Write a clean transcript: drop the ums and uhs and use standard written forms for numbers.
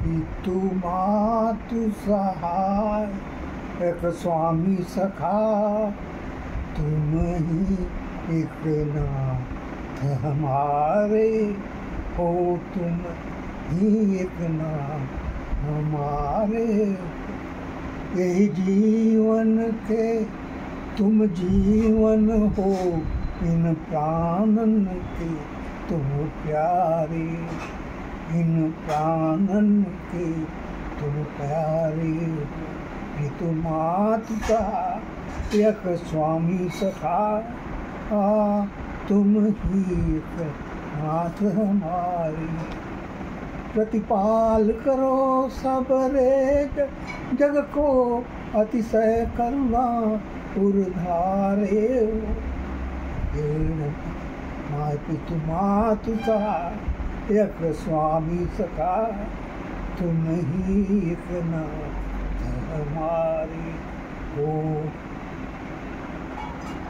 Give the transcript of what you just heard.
पितु मातु सहाय एक स्वामी सखा, तुम ही एक नाथ हमारे हो, तुम ही एक नाथ हमारे। यही जीवन के तुम जीवन हो, इन प्राणन के तुम प्यारे, इन प्राणन के तुम प्यारे। पितु मातु सहाय एक स्वामी सखा, तुम ही एक नाथ हमारे। प्रतिपाल करो सबरे जग को, अतिशय करुणा उर्धारे। माय पितु मातु सहाय एक स्वामी सखा, तुम ही एक नाथ हमारे।